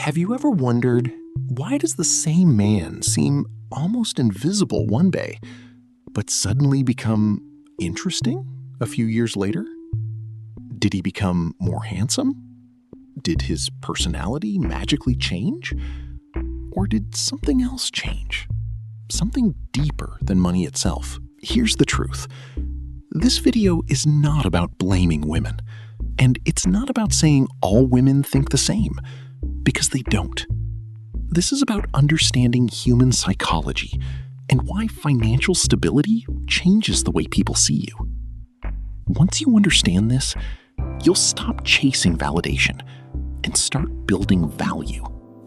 Have you ever wondered, why does the same man seem almost invisible one day, but suddenly become interesting a few years later? Did he become more handsome? Did his personality magically change? Or did something else change? Something deeper than money itself. Here's the truth. This video is not about blaming women. And it's not about saying all women think the same, because they don't. This is about understanding human psychology and why financial stability changes the way people see you. Once you understand this, you'll stop chasing validation and start building value.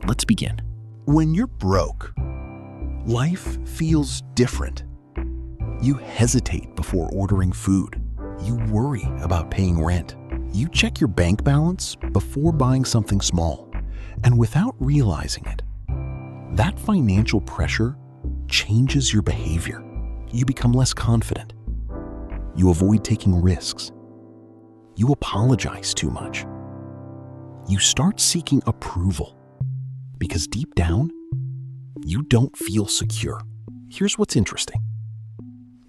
Let's begin. When you're broke, life feels different. You hesitate before ordering food. You worry about paying rent. You check your bank balance before buying something small. And without realizing it, that financial pressure changes your behavior. You become less confident. You avoid taking risks. You apologize too much. You start seeking approval because deep down, you don't feel secure. Here's what's interesting.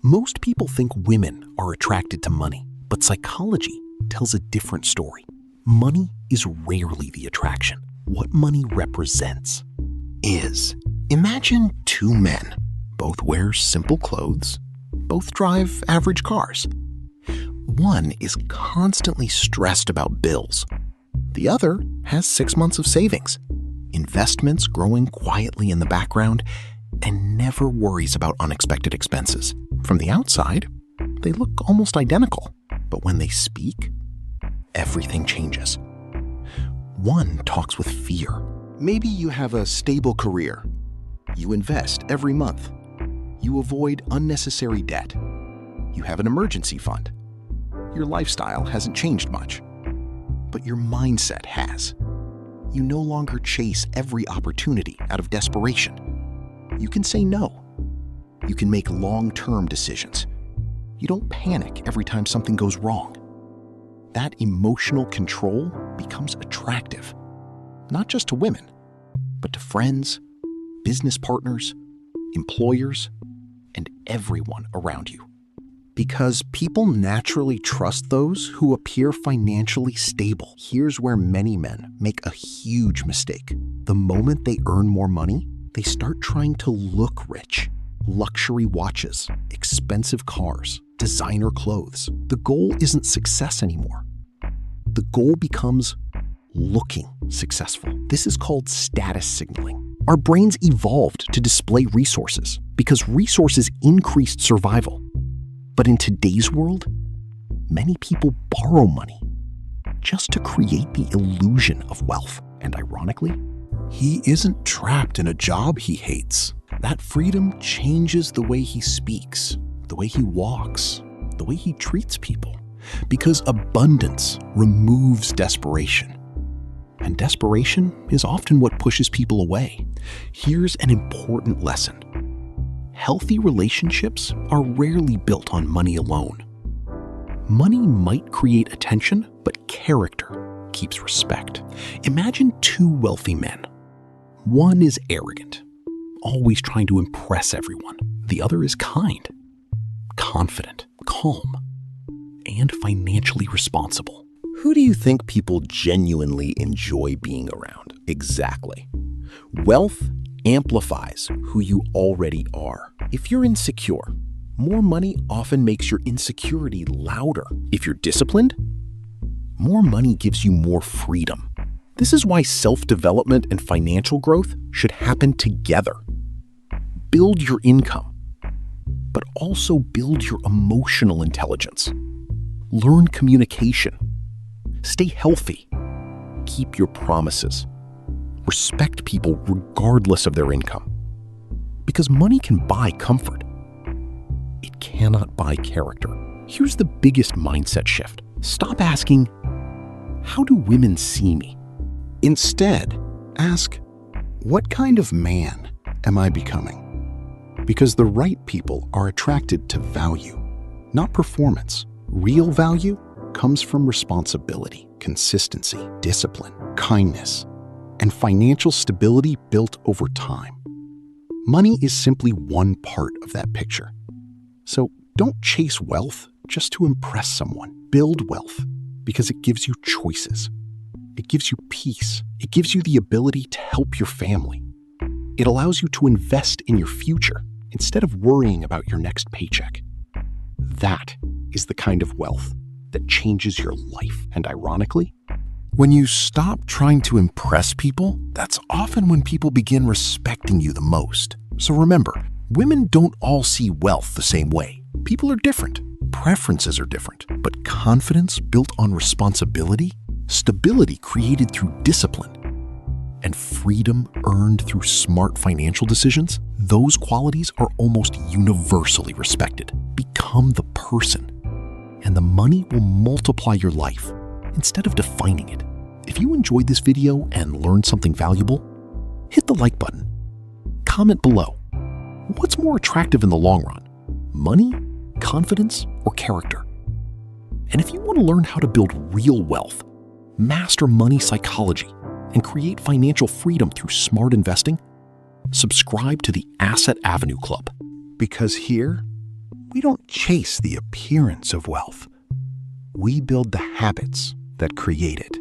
Most people think women are attracted to money, but psychology tells a different story. Money is rarely the attraction. What money represents is, imagine two men. Both wear simple clothes. Both drive average cars. One is constantly stressed about bills. The other has 6 months of savings, investments growing quietly in the background, and never worries about unexpected expenses. From the outside, they look almost identical, but when they speak, everything changes. One talks with fear. Maybe you have a stable career. You invest every month. You avoid unnecessary debt. You have an emergency fund. Your lifestyle hasn't changed much, but your mindset has. You no longer chase every opportunity out of desperation. You can say no. You can make long-term decisions. You don't panic every time something goes wrong. That emotional control becomes attractive, not just to women, but to friends, business partners, employers, and everyone around you. Because people naturally trust those who appear financially stable. Here's where many men make a huge mistake. The moment they earn more money, they start trying to look rich. Luxury watches, expensive cars, designer clothes. The goal isn't success anymore. The goal becomes looking successful. This is called status signaling. Our brains evolved to display resources because resources increased survival. But in today's world, many people borrow money just to create the illusion of wealth. And ironically, he isn't trapped in a job he hates. That freedom changes the way he speaks, the way he walks, the way he treats people. Because abundance removes desperation. And desperation is often what pushes people away. Here's an important lesson. Healthy relationships are rarely built on money alone. Money might create attention, but character keeps respect. Imagine two wealthy men. One is arrogant, always trying to impress everyone. The other is kind, confident, calm, and financially responsible. Who do you think people genuinely enjoy being around? Exactly. Wealth amplifies who you already are. If you're insecure, more money often makes your insecurity louder. If you're disciplined, more money gives you more freedom. This is why self-development and financial growth should happen together. Build your income, but also build your emotional intelligence. Learn communication. Stay healthy. Keep your promises. Respect people regardless of their income. Because money can buy comfort. It cannot buy character. Here's the biggest mindset shift. Stop asking, how do women see me? Instead, ask, what kind of man am I becoming? Because the right people are attracted to value, not performance. Real value comes from responsibility, consistency, discipline, kindness, and financial stability built over time. Money is simply one part of that picture. So don't chase wealth just to impress someone. Build wealth because it gives you choices. It gives you peace. It gives you the ability to help your family. It allows you to invest in your future instead of worrying about your next paycheck. That is the kind of wealth that changes your life. And ironically, when you stop trying to impress people, that's often when people begin respecting you the most. So remember, women don't all see wealth the same way. People are different. Preferences are different. But confidence built on responsibility, stability created through discipline, and freedom earned through smart financial decisions, those qualities are almost universally respected. Become the person, and the money will multiply your life instead of defining it. If you enjoyed this video and learned something valuable, hit the like button. Comment below. What's more attractive in the long run? Money, confidence, or character? And if you want to learn how to build real wealth, master money psychology, and create financial freedom through smart investing, subscribe to the Asset Avenue Club. Because here, we don't chase the appearance of wealth. We build the habits that create it.